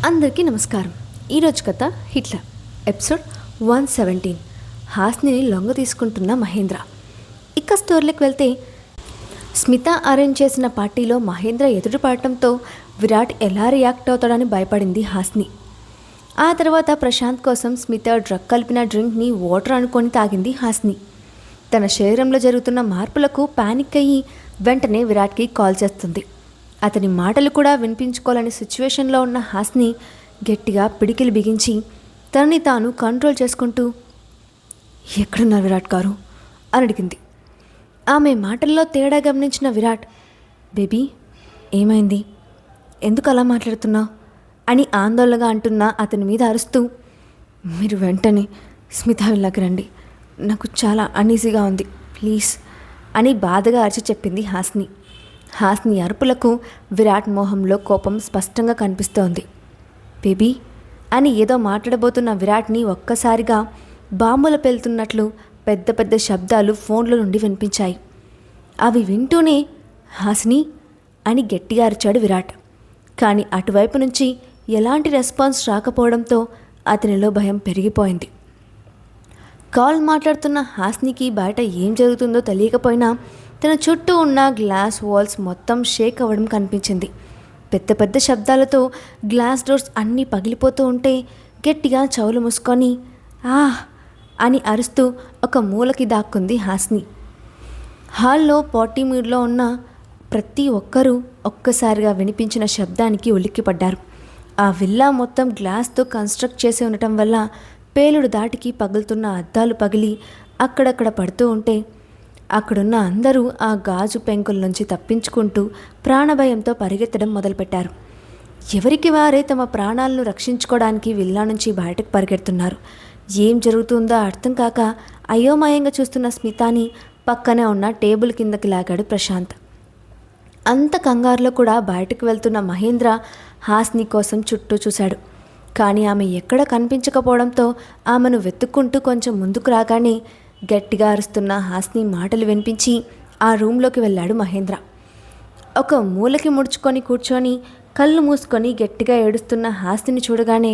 అందరికీ నమస్కారం. ఈరోజు కథ హిట్లర్ ఎపిసోడ్ 117. హాస్నిని లొంగ తీసుకుంటున్న మహేంద్ర. ఇక స్టోరీలోకి వెళ్తే, స్మిత అరేంజ్ చేసిన పార్టీలో మహేంద్ర ఎదురుపడటంతో విరాట్ ఎలా రియాక్ట్ అవుతాడని భయపడింది హాస్ని. ఆ తర్వాత ప్రశాంత్ కోసం స్మిత డ్రగ్ కలిపిన డ్రింక్ని వాటర్ అనుకొని తాగింది హాస్ని. తన శరీరంలో జరుగుతున్న మార్పులకు పానిక్ అయ్యి వెంటనే విరాట్కి కాల్ చేస్తుంది. అతని మాటలు కూడా వినిపించుకోలేని సిచ్యువేషన్లో ఉన్న హాస్ని గట్టిగా పిడికిలు బిగించి తనని తాను కంట్రోల్ చేసుకుంటూ, ఎక్కడున్నారు విరాట్ గారు అని అడిగింది. ఆమె మాటల్లో తేడా గమనించిన విరాట్, బేబీ ఏమైంది, ఎందుకు అలా మాట్లాడుతున్నావు అని ఆందోళనగా అంటున్నా అతని మీద అరుస్తూ, మీరు వెంటనే స్మిత విల్లాకి రండి, నాకు చాలా అనీజీగా ఉంది ప్లీజ్ అని బాధగా అరిచి చెప్పింది హాస్ని. హాస్ని అరుపులకు విరాట్ మోహంలో కోపం స్పష్టంగా కనిపిస్తోంది. బేబీ అని ఏదో మాట్లాడబోతున్న విరాట్ని ఒక్కసారిగా బాంబులు పేలుతున్నట్లు పెద్ద పెద్ద శబ్దాలు ఫోన్లో నుండి వినిపించాయి. అవి వింటూనే హాస్ని అని గట్టిగా అరిచాడు విరాట్. కానీ అటువైపు నుంచి ఎలాంటి రెస్పాన్స్ రాకపోవడంతో అతనిలో భయం పెరిగిపోయింది. కాల్ మాట్లాడుతున్న హాస్నికి బయట ఏం జరుగుతుందో తెలియకపోయినా తన చుట్టూ ఉన్న గ్లాస్ వాల్స్ మొత్తం షేక్ అవ్వడం కనిపించింది. పెద్ద పెద్ద శబ్దాలతో గ్లాస్ డోర్స్ అన్నీ పగిలిపోతూ ఉంటే గట్టిగా చెవులు మూసుకొని ఆహ్ అని అరుస్తూ ఒక మూలకి దాక్కుంది హాస్ని. హాల్లో పార్టీ మూడ్లో ఉన్న ప్రతి ఒక్కరూ ఒక్కసారిగా వినిపించిన శబ్దానికి ఉలిక్కిపడ్డారు. ఆ విల్లా మొత్తం గ్లాస్తో కన్స్ట్రక్ట్ చేసి ఉండటం వల్ల పేలుడు దాటికి పగులుతున్న అద్దాలు పగిలి అక్కడక్కడ పడుతూ ఉంటే అక్కడున్న అందరూ ఆ గాజు పెంకుల నుంచి తప్పించుకుంటూ ప్రాణభయంతో పరిగెత్తడం మొదలుపెట్టారు. ఎవరికి వారే తమ ప్రాణాలను రక్షించుకోవడానికి విల్లా నుంచి బయటకు పరిగెడుతున్నారు. ఏం జరుగుతుందో అర్థం కాక అయోమయంగా చూస్తున్న స్మితాని పక్కనే ఉన్న టేబుల్ కిందకి లాగాడు ప్రశాంత్. అంత కంగారులో కూడా బయటకు వెళ్తున్న మహేంద్ర హాస్ని కోసం చుట్టూ చూశాడు. కానీ ఆమె ఎక్కడ కనిపించకపోవడంతో ఆమెను వెతుక్కుంటూ కొంచెం ముందుకు రాగానే గట్టిగా అరుస్తున్న హాస్ని మాటలు వినిపించి ఆ రూమ్లోకి వెళ్ళాడు మహేంద్ర. ఒక మూలకి ముడుచుకొని కూర్చొని కళ్ళు మూసుకొని గట్టిగా ఏడుస్తున్న హాస్నిని చూడగానే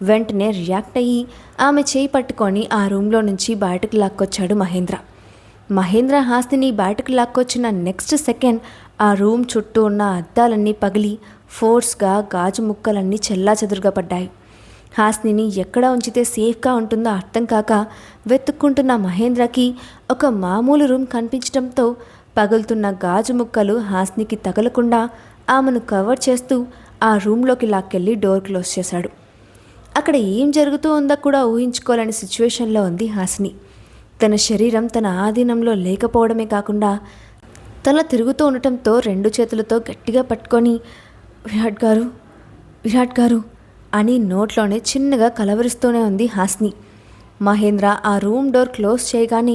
వెంటనే రియాక్ట్ అయ్యి ఆమె చేయి పట్టుకొని ఆ రూమ్లో నుంచి బయటకు లాక్కొచ్చాడు మహేంద్ర. మహేంద్ర హాస్నిని బయటకు లాక్కొచ్చిన నెక్స్ట్ సెకండ్ ఆ రూమ్ చుట్టూ ఉన్న అద్దాలన్నీ పగిలి ఫోర్స్గా గాజు ముక్కలన్నీ చెల్లాచెదురుగా పడ్డాయి. హాస్నిని ఎక్కడ ఉంచితే సేఫ్గా ఉంటుందో అర్థం కాక వెతుక్కుంటున్న మహేంద్రకి ఒక మామూలు రూమ్ కనిపించడంతో పగులుతున్న గాజు ముక్కలు హాస్నికి తగలకుండా ఆమెను కవర్ చేస్తూ ఆ రూమ్లోకి లాక్కెళ్ళి డోర్ క్లోజ్ చేశాడు. అక్కడ ఏం జరుగుతూ ఉందో కూడా ఊహించుకోలేని సిచ్యువేషన్లో ఉంది హాస్ని. తన శరీరం తన ఆధీనంలో లేకపోవడమే కాకుండా తల తిరుగుతూ ఉండటంతో రెండు చేతులతో గట్టిగా పట్టుకొని విరాట్ గారు అని నోట్లోనే చిన్నగా కలవరిస్తూనే ఉంది హాస్ని. మహేంద్ర ఆ రూమ్ డోర్ క్లోజ్ చేయగానే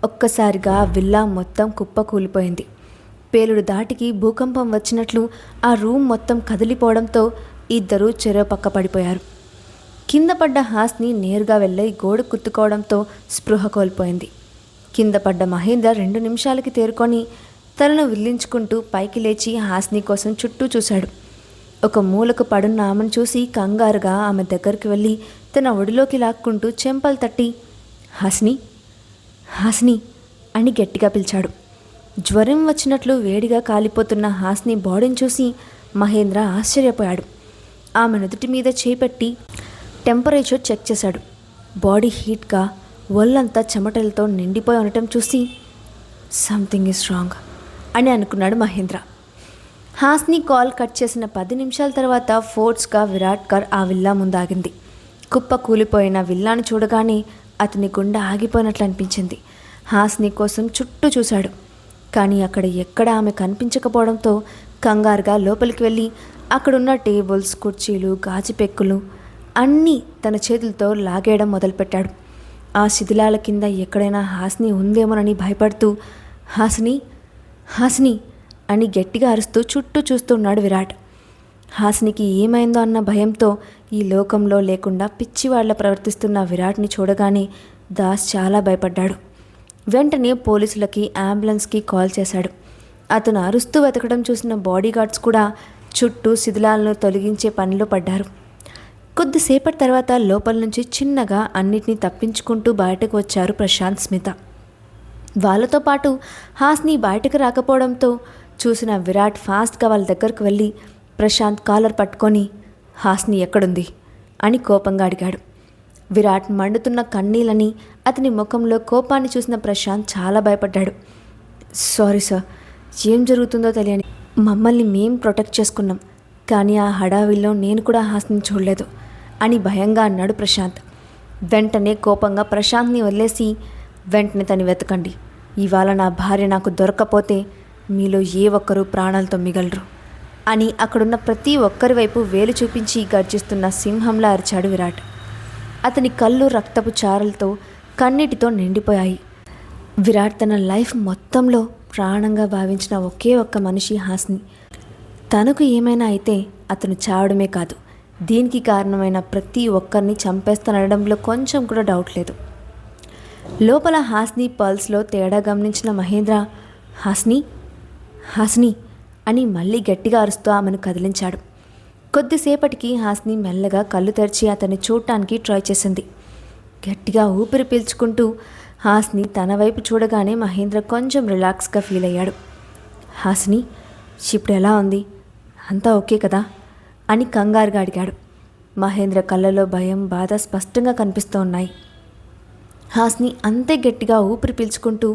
ఒక్కసారిగా విల్లా మొత్తం కుప్ప కూలిపోయింది. పేలుడు దాటికి భూకంపం వచ్చినట్లు ఆ రూమ్ మొత్తం కదిలిపోవడంతో ఇద్దరూ చెరో పక్క పడిపోయారు. కింద పడ్డ హాస్ని నేరుగా వెళ్ళి గోడ కుత్తుకోవడంతో స్పృహ కోల్పోయింది. కింద పడ్డ మహేంద్ర 2 నిమిషాలకి తేరుకొని తలను విల్లించుకుంటూ పైకి లేచి హాస్ని కోసం చుట్టూ చూశాడు. ఒక మూలకు పడున్న ఆమెను చూసి కంగారుగా ఆమె దగ్గరికి వెళ్ళి తన ఒడిలోకి లాక్కుంటూ చెంపలు తట్టి హాస్ని హాస్ని అని గట్టిగా పిలిచాడు. జ్వరం వచ్చినట్లు వేడిగా కాలిపోతున్న హాస్ని బాడీని చూసి మహేంద్ర ఆశ్చర్యపోయాడు. ఆమె నుదుటి మీద చేపెట్టి టెంపరేచర్ చెక్ చేశాడు. బాడీ హీట్గా ఒళ్ళంతా చెమటలతో నిండిపోయి ఉండటం చూసి సంథింగ్ ఈజ్ రాంగ్ అని అనుకున్నాడు మహేంద్ర. హాస్ని కాల్ కట్ చేసిన 10 నిమిషాల తర్వాత ఫోర్స్గా విరాట్ కార్ ఆ విల్లా ముందాగింది. కుప్ప కూలిపోయిన విల్లాను చూడగానే అతని గుండె ఆగిపోయినట్లు అనిపించింది. హాస్ని కోసం చుట్టూ చూశాడు. కానీ అక్కడ ఎక్కడ ఆమె కనిపించకపోవడంతో కంగారుగా లోపలికి వెళ్ళి అక్కడున్న టేబుల్స్, కుర్చీలు, గాజు పెక్కులు అన్నీ తన చేతులతో లాగేయడం మొదలుపెట్టాడు. ఆ శిథిలాల కింద ఎక్కడైనా హాస్ని ఉందేమోనని భయపడుతూ హాస్ని అని గట్టిగా అరుస్తూ చుట్టూ చూస్తున్నాడు విరాట్. హాస్నికి ఏమైందో అన్న భయంతో ఈ లోకంలో లేకుండా పిచ్చివాళ్ల ప్రవర్తిస్తున్న విరాట్ని చూడగానే దాస్ చాలా భయపడ్డాడు. వెంటనే పోలీసులకి, అంబులెన్స్కి కాల్ చేశాడు. అతను అరుస్తూ వెతకడం చూసిన బాడీగార్డ్స్ కూడా చుట్టూ శిథిలాలను తొలగించే పనిలో పడ్డారు. కొద్దిసేపటి తర్వాత లోపల నుంచి చిన్నగా అన్నిటినీ తప్పించుకుంటూ బయటకు వచ్చారు ప్రశాంత్, స్మిత. వాళ్ళతో పాటు హాస్ని బయటకు రాకపోవడంతో చూసిన విరాట్ ఫాస్ట్గా వాళ్ళ దగ్గరకు వెళ్ళి ప్రశాంత్ కాలర్ పట్టుకొని హాస్ని ఎక్కడుంది అని కోపంగా అడిగాడు. విరాట్ మండుతున్న కన్నీళ్ళని, అతని ముఖంలో కోపాన్ని చూసిన ప్రశాంత్ చాలా భయపడ్డాడు. సారీ సార్, ఏం జరుగుతుందో తెలియని మమ్మల్ని మేం ప్రొటెక్ట్ చేసుకున్నాం, కానీ ఆ హడావిల్లో నేను కూడా హాస్ని చూడలేదు అని భయంగా అన్నాడు ప్రశాంత్. వెంటనే కోపంగా ప్రశాంత్ని వదిలేసి, వెంటనే తను వెతకండి, ఇవాళ నా భార్య నాకు దొరక్కపోతే మీలో ఏ ఒక్కరూ ప్రాణాలతో మిగలరు అని అక్కడున్న ప్రతి ఒక్కరి వైపు వేలు చూపించి గర్జిస్తున్న సింహంలా అరిచాడు విరాట్. అతని కళ్ళు రక్తపు చారలతో, కన్నీటితో నిండిపోయాయి. విరాట్ తన లైఫ్ మొత్తంలో ప్రాణంగా భావించిన ఒకే ఒక్క మనిషి హాస్ని. తనకు ఏమైనా అయితే అతను చావడమే కాదు, దీనికి కారణమైన ప్రతి ఒక్కరిని చంపేస్తానడంలో కొంచెం కూడా డౌట్ లేదు. లోపల హాస్ని పల్స్లో తేడా గమనించిన మహేంద్ర, హాస్ని హాస్ని అని మళ్ళీ గట్టిగా అరుస్తూ ఆమెను కదిలించాడు. కొద్దిసేపటికి హాస్ని మెల్లగా కళ్ళు తెరిచి అతన్ని చూడటానికి ట్రై చేసింది. గట్టిగా ఊపిరి పీల్చుకుంటూ హాస్ని తన వైపు చూడగానే మహేంద్ర కొంచెం రిలాక్స్గా ఫీల్ అయ్యాడు. హాస్ని, ఇప్పుడు ఎలా ఉంది, అంతా ఓకే కదా అని కంగారుగా అడిగాడు. మహేంద్ర కళ్ళలో భయం, బాధ స్పష్టంగా కనిపిస్తూ ఉన్నాయి. హాస్ని అంతే గట్టిగా ఊపిరి పీల్చుకుంటూ,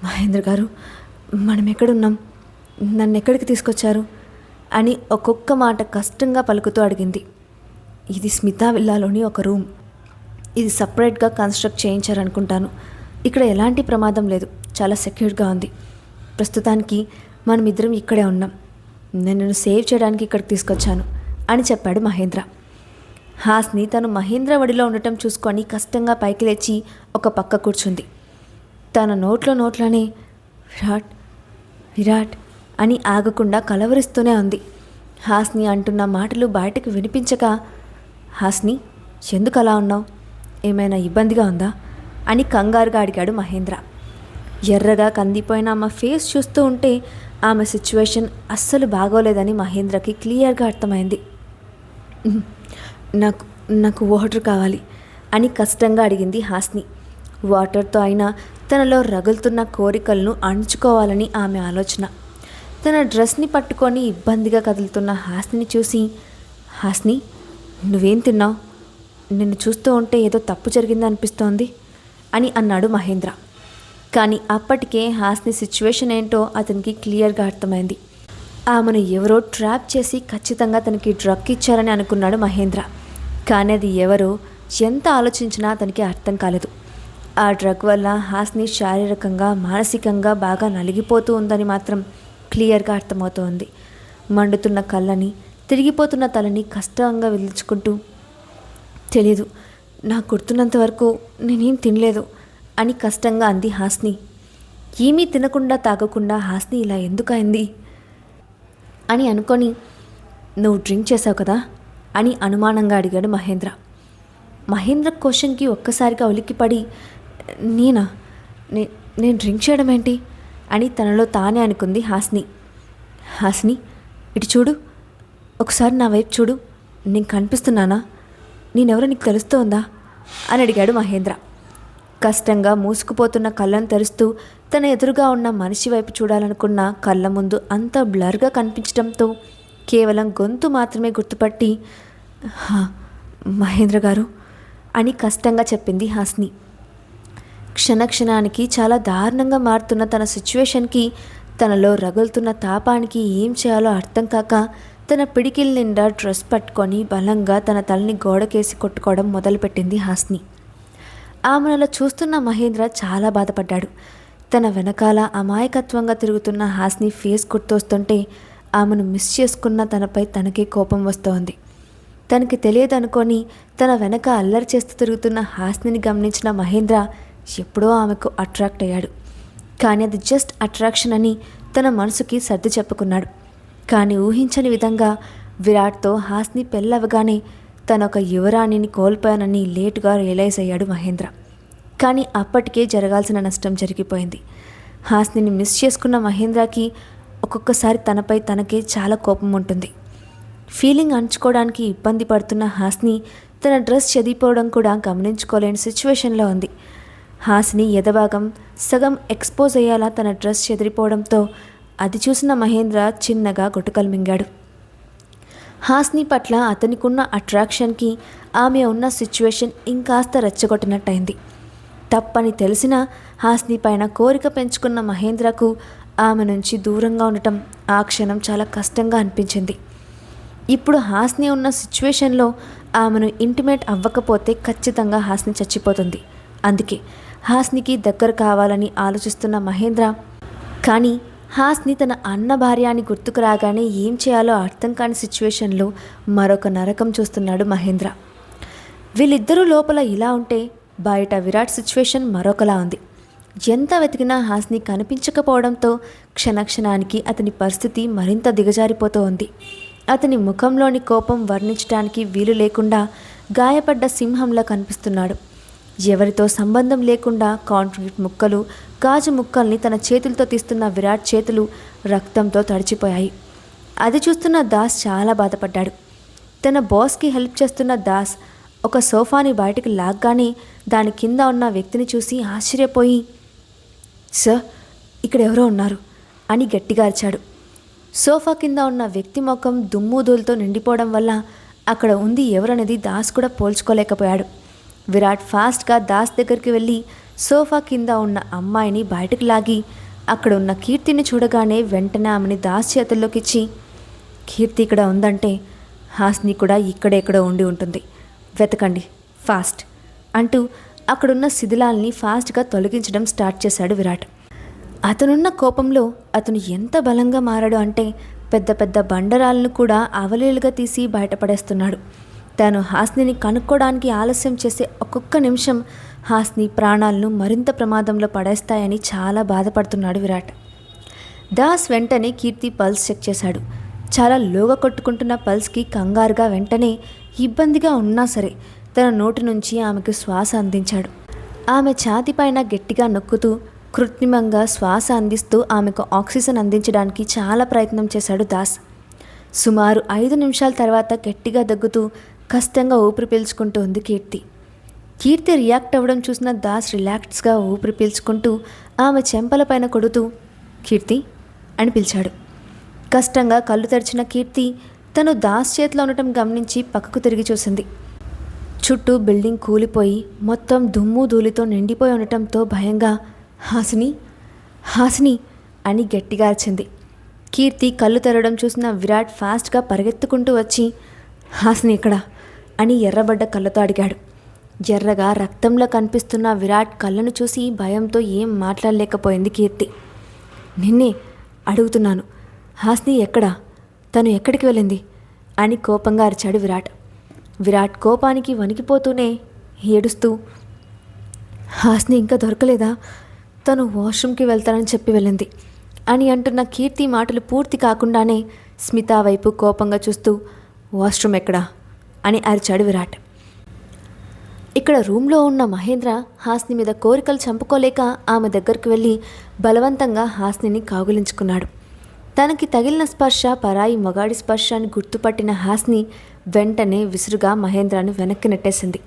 మహేంద్ర గారు, మనం ఎక్కడున్నాం, నన్ను ఎక్కడికి తీసుకొచ్చారు అని ఒక్కొక్క మాట కష్టంగా పలుకుతూ అడిగింది. ఇది స్మితా విల్లాలోని ఒక రూమ్. ఇది సపరేట్గా కన్స్ట్రక్ట్ చేయించారనుకుంటాను. ఇక్కడ ఎలాంటి ప్రమాదం లేదు, చాలా సెక్యూర్గా ఉంది. ప్రస్తుతానికి మనమిద్దరం ఇక్కడే ఉన్నాం. నేను నిన్ను సేవ్ చేయడానికి ఇక్కడికి తీసుకొచ్చాను అని చెప్పాడు మహేంద్ర. హాస్ని తను మహేంద్ర ఒడిలో ఉండటం చూసుకొని కష్టంగా పైకి లేచి ఒక పక్క కూర్చుంది. తన నోట్లోనే విరాట్ విరాట్ అని ఆగకుండా కలవరిస్తూనే ఉంది. హాస్ని అంటున్న మాటలు బయటకు వినిపించక, హాస్ని, ఎందుకు అలా ఉన్నావు, ఏమైనా ఇబ్బందిగా ఉందా అని కంగారుగా అడిగాడు మహేంద్ర. ఎర్రగా కందిపోయిన ఆమె ఫేస్ చూస్తూ ఉంటే ఆమె సిచ్యువేషన్ అస్సలు బాగోలేదని మహేంద్రకి క్లియర్గా అర్థమైంది. నాకు నాకు వాటర్ కావాలి అని కష్టంగా అడిగింది హాస్ని. వాటర్తో అయినా తనలో రగులుతున్న కోరికలను అణుచుకోవాలని ఆమె ఆలోచన. తన డ్రెస్ని పట్టుకొని ఇబ్బందిగా కదులుతున్న హాస్ని చూసి, హాస్ని, నువ్వేం తిన్నావు, నిన్ను చూస్తూ ఉంటే ఏదో తప్పు జరిగిందనిపిస్తోంది అని అన్నాడు మహేంద్ర. కానీ అప్పటికే హాస్ని సిచ్యువేషన్ ఏంటో అతనికి క్లియర్గా అర్థమైంది. ఆమెను ఎవరో ట్రాప్ చేసి ఖచ్చితంగా తనకి డ్రగ్ ఇచ్చారని అనుకున్నాడు మహేంద్ర. కానీ అది ఎవరో ఎంత ఆలోచించినా అతనికి అర్థం కాలేదు. ఆ డ్రగ్ వల్ల హాస్ని శారీరకంగా, మానసికంగా బాగా నలిగిపోతూ ఉందని మాత్రం క్లియర్గా అర్థమవుతోంది. మండుతున్న కళ్ళని, తిరిగిపోతున్న తలని కష్టంగా విదిల్చుకుంటూ, తెలీదు, నాకు గుర్తున్నంత వరకు నేనేం తినలేదు అని కష్టంగా అంది హాస్ని. ఏమీ తినకుండా తాగకుండా హాస్ని ఇలా ఎందుకు అయింది అని అనుకొని, నువ్వు డ్రింక్ చేసావు కదా అని అనుమానంగా అడిగాడు మహేంద్ర. మహేంద్ర క్వశ్చన్కి ఒక్కసారిగా ఉలిక్కిపడి, నేనా, నేను డ్రింక్ చేయడం ఏంటి అని తనలో తానే అనుకుంది హాస్ని. హాస్ని, ఇటు చూడు, ఒకసారి నా వైపు చూడు, నేను కనిపిస్తున్నానా, నేనెవరో నీకు తెలుస్తోందా అని అడిగాడు మహేంద్ర. కష్టంగా మూసుకుపోతున్న కళ్ళను తెరుస్తూ తన ఎదురుగా ఉన్న మనిషి వైపు చూడాలనుకున్న కళ్ళ ముందు అంతా బ్లర్గా కనిపించడంతో కేవలం గొంతు మాత్రమే గుర్తుపట్టి, మహేంద్ర గారు అని కష్టంగా చెప్పింది హాస్ని. క్షణక్షణానికి చాలా దారుణంగా మారుతున్న తన సిచ్యువేషన్కి, తనలో రగులుతున్న తాపానికి ఏం చేయాలో అర్థం కాక తన పిడికిల నిండా డ్రెస్ పట్టుకొని బలంగా తన తలని గోడకేసి కొట్టుకోవడం మొదలుపెట్టింది హాస్ని. ఆమెను చూస్తున్న మహేంద్ర చాలా బాధపడ్డాడు. తన వెనకాల అమాయకత్వంగా తిరుగుతున్న హాస్ని ఫేస్ గుర్తొస్తుంటే ఆమెను మిస్ చేసుకున్న తనపై తనకే కోపం వస్తోంది. తనకి తెలియదనుకొని తన వెనక అల్లరి చేస్తూ తిరుగుతున్న హాస్నిని గమనించిన మహేంద్ర ఎప్పుడో ఆమెకు అట్రాక్ట్ అయ్యాడు. కానీ అది జస్ట్ అట్రాక్షన్ అని తన మనసుకి సర్ది చెప్పుకున్నాడు. కానీ ఊహించని విధంగా విరాట్తో హాస్ని పెళ్ళవగానే తనొక యువరాణిని కోల్పోయానని లేటుగా రియలైజ్ అయ్యాడు మహేంద్ర. కానీ అప్పటికే జరగాల్సిన నష్టం జరిగిపోయింది. హాస్నిని మిస్ చేసుకున్న మహేంద్రకి ఒక్కొక్కసారి తనపై తనకే చాలా కోపం ఉంటుంది. ఫీలింగ్ అణుచుకోవడానికి ఇబ్బంది పడుతున్న హాస్ని తన డ్రెస్ చెదిరిపోవడం కూడా గమనించుకోలేని సిచ్యువేషన్లో ఉంది. హాస్ని ఎదభాగం సగం ఎక్స్పోజ్ అయ్యేలా తన డ్రెస్ చెదిరిపోవడంతో అది చూసిన మహేంద్ర చిన్నగా గుటకలు మింగాడు. హాస్ని పట్ల అతనికున్న అట్రాక్షన్కి ఆమె ఉన్న సిచ్యువేషన్ ఇంకాస్త రెచ్చగొట్టినట్టయింది. తప్పని తెలిసిన హాస్ని పైన కోరిక పెంచుకున్న మహేంద్రకు ఆమె నుంచి దూరంగా ఉండటం ఆ క్షణం చాలా కష్టంగా అనిపించింది. ఇప్పుడు హాస్ని ఉన్న సిచ్యువేషన్లో ఆమెను ఇంటిమేట్ అవ్వకపోతే ఖచ్చితంగా హాస్ని చచ్చిపోతుంది. అందుకే హాస్నికి దగ్గర కావాలని ఆలోచిస్తున్న మహేంద్ర, కానీ హాస్ని తన అన్న భార్య అని గుర్తుకు రాగానే ఏం చేయాలో అర్థం కాని సిచ్యువేషన్లో మరొక నరకం చూస్తున్నాడు మహేంద్ర. వీళ్ళిద్దరూ లోపల ఇలా ఉంటే బయట విరాట్ సిచ్యువేషన్ మరొకలా ఉంది. ఎంత వెతికినా హాస్ని కనిపించకపోవడంతో క్షణక్షణానికి అతని పరిస్థితి మరింత దిగజారిపోతూ ఉంది. అతని ముఖంలోని కోపం వర్ణించడానికి వీలు లేకుండా గాయపడ్డ సింహంలా కనిపిస్తున్నాడు. ఎవరితో సంబంధం లేకుండా కాంక్రీట్ ముక్కలు, గాజు ముక్కల్ని తన చేతులతో తీస్తున్న విరాట్ చేతులు రక్తంతో తడిచిపోయాయి. అది చూస్తున్న దాస్ చాలా బాధపడ్డాడు. తన బాస్కి హెల్ప్ చేస్తున్న దాస్ ఒక సోఫాని బయటికి లాగ్గానే దాని కింద ఉన్న వ్యక్తిని చూసి ఆశ్చర్యపోయి, సార్, ఇక్కడ ఎవరో ఉన్నారు అని గట్టిగా అరిచాడు. సోఫా కింద ఉన్న వ్యక్తి ముఖం దుమ్ముధూలతో నిండిపోవడం వల్ల అక్కడ ఉంది ఎవరనేది దాస్ కూడా పోల్చుకోలేకపోయాడు. విరాట్ ఫాస్ట్గా దాస్ దగ్గరికి వెళ్ళి సోఫా కింద ఉన్న అమ్మాయిని బయటకు లాగి అక్కడ ఉన్న కీర్తిని చూడగానే వెంటనే ఆమెని దాస్ చేతుల్లోకి ఇచ్చి, కీర్తి ఇక్కడ ఉందంటే హాస్ని కూడా ఇక్కడెక్కడో ఉండి ఉంటుంది, వెతకండి ఫాస్ట్ అంటూ అక్కడున్న శిథిలాల్ని ఫాస్ట్గా తొలగించడం స్టార్ట్ చేశాడు విరాట్. అతనున్న కోపంలో అతను ఎంత బలంగా మారాడు అంటే పెద్ద పెద్ద బండరాలను కూడా అవలీలుగా తీసి బయటపడేస్తున్నాడు. తాను హాస్నిని కనుక్కోవడానికి ఆలస్యం చేసే ఒక్కొక్క నిమిషం హాస్ని ప్రాణాలను మరింత ప్రమాదంలో పడేస్తాయని చాలా బాధపడుతున్నాడు విరాట్. దాస్ వెంటనే కీర్తి పల్స్ చెక్ చేశాడు. చాలా లోగా కొట్టుకుంటున్న పల్స్కి కంగారుగా వెంటనే ఇబ్బందిగా ఉన్నా సరే తన నోటి నుంచి ఆమెకు శ్వాస అందించాడు. ఆమె ఛాతిపైన గట్టిగా నొక్కుతూ కృత్రిమంగా శ్వాస అందిస్తూ ఆమెకు ఆక్సిజన్ అందించడానికి చాలా ప్రయత్నం చేశాడు దాస్. సుమారు 5 నిమిషాల తర్వాత గట్టిగా దగ్గుతూ కష్టంగా ఊపిరి పీల్చుకుంటూ ఉంది కీర్తి. కీర్తి రియాక్ట్ అవ్వడం చూసిన దాస్ రిలాక్స్గా ఊపిరి పీల్చుకుంటూ ఆమె చెంపలపైన కొడుతూ కీర్తి అని పిలిచాడు. కష్టంగా కళ్ళు తెరిచిన కీర్తి తను దాస్ చేతిలో ఉండటం గమనించి పక్కకు తిరిగి చూసింది. చుట్టూ బిల్డింగ్ కూలిపోయి మొత్తం దుమ్ము ధూళితో నిండిపోయి ఉండటంతో భయంగా హాసిని హాసిని అని గట్టిగా అరిచింది. కీర్తి కళ్ళు తెరవడం చూసిన విరాట్ ఫాస్ట్గా పరిగెత్తుకుంటూ వచ్చి హాసిని ఎక్కడ అని ఎర్రబడ్డ కళ్ళతో అడిగాడు. ఎర్రగా రక్తంలో కనిపిస్తున్న విరాట్ కళ్ళను చూసి భయంతో ఏం మాట్లాడలేకపోయింది కీర్తి. నిన్నే అడుగుతున్నాను, హాస్ని ఎక్కడా, తను ఎక్కడికి వెళ్ళింది అని కోపంగా అరిచాడు విరాట్. విరాట్ కోపానికి వణికిపోతూనే ఏడుస్తూ హాస్ని ఇంకా దొరకలేదా, తను వాష్రూమ్కి వెళ్తానని చెప్పి వెళ్ళింది అని అంటున్న కీర్తి మాటలు పూర్తి కాకుండానే స్మిత వైపు కోపంగా చూస్తూ వాష్రూమ్ ఎక్కడా అని అరిచాడు విరాట్. ఇక్కడ రూమ్లో ఉన్న మహేంద్ర హాస్ని మీద కోరికలు చంపుకోలేక ఆమె దగ్గరికి వెళ్ళి బలవంతంగా హాస్నిని కౌగిలించుకున్నాడు. తనకి తగిలిన స్పర్శ పరాయి మగాడి స్పర్శ అని గుర్తుపట్టిన హాస్ని వెంటనే విసురుగా మహేంద్రను వెనక్కి నెట్టేసింది.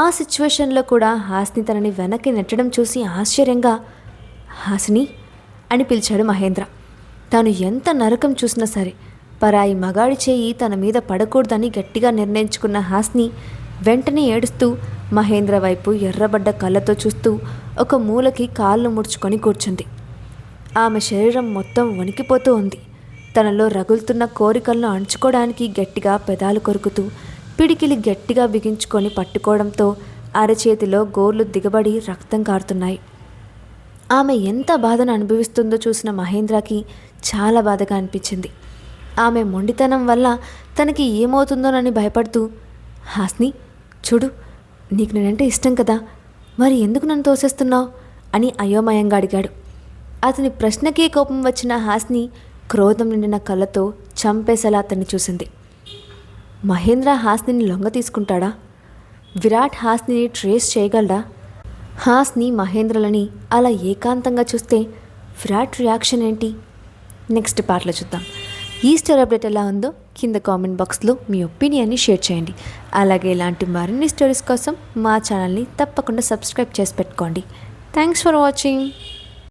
ఆ సిచ్యువేషన్లో కూడా హాస్ని తనని వెనక్కి నెట్టడం చూసి ఆశ్చర్యంగా హాసిని అని పిలిచాడు మహేంద్ర. తాను ఎంత నరకం చూసినా సరే పరాయి మగాడి చేయి తన మీద పడకూడదని గట్టిగా నిర్ణయించుకున్న హాస్ని వెంటనే ఏడుస్తూ మహేంద్ర వైపు ఎర్రబడ్డ కళ్ళతో చూస్తూ ఒక మూలకి కాళ్ళు ముడుచుకొని కూర్చుంది. ఆమె శరీరం మొత్తం వణికిపోతూ ఉంది. తనలో రగులుతున్న కోరికలను అణుచుకోవడానికి గట్టిగా పెదాలు కొరుకుతూ పిడికిలి గట్టిగా బిగించుకొని పట్టుకోవడంతో అరచేతిలో గోర్లు దిగబడి రక్తం కారుతున్నాయి. ఆమె ఎంత బాధను అనుభవిస్తుందో చూసిన మహేంద్రకి చాలా బాధగా అనిపించింది. ఆమె మొండితనం వల్ల తనకి ఏమవుతుందోనని భయపడుతూ హాస్ని చూడు, నీకు నేనంటే ఇష్టం కదా, మరి ఎందుకు నన్ను తోసేస్తున్నావు అని అయోమయంగా అడిగాడు. అతని ప్రశ్నకే కోపం వచ్చిన హాస్ని క్రోధం నిండిన కళ్ళతో చంపేసేలా అతన్ని చూసింది. మహేంద్ర హాస్నిని లొంగ తీసుకుంటాడా? విరాట్ హాస్నిని ట్రేస్ చేయగలడా? హాస్ని మహేంద్రలని అలా ఏకాంతంగా చూస్తే విరాట్ రియాక్షన్ ఏంటి? నెక్స్ట్ పార్ట్లో చూద్దాం. ఈ స్టోరీ అప్డేట్ ఎలా ఉందో కింద కామెంట్ బాక్స్లో మీ ఒపీనియన్ని షేర్ చేయండి. అలాగే ఇలాంటి మరిన్ని స్టోరీస్ కోసం మా ఛానల్ని తప్పకుండా సబ్స్క్రైబ్ చేసి పెట్టుకోండి. Thanks for watching.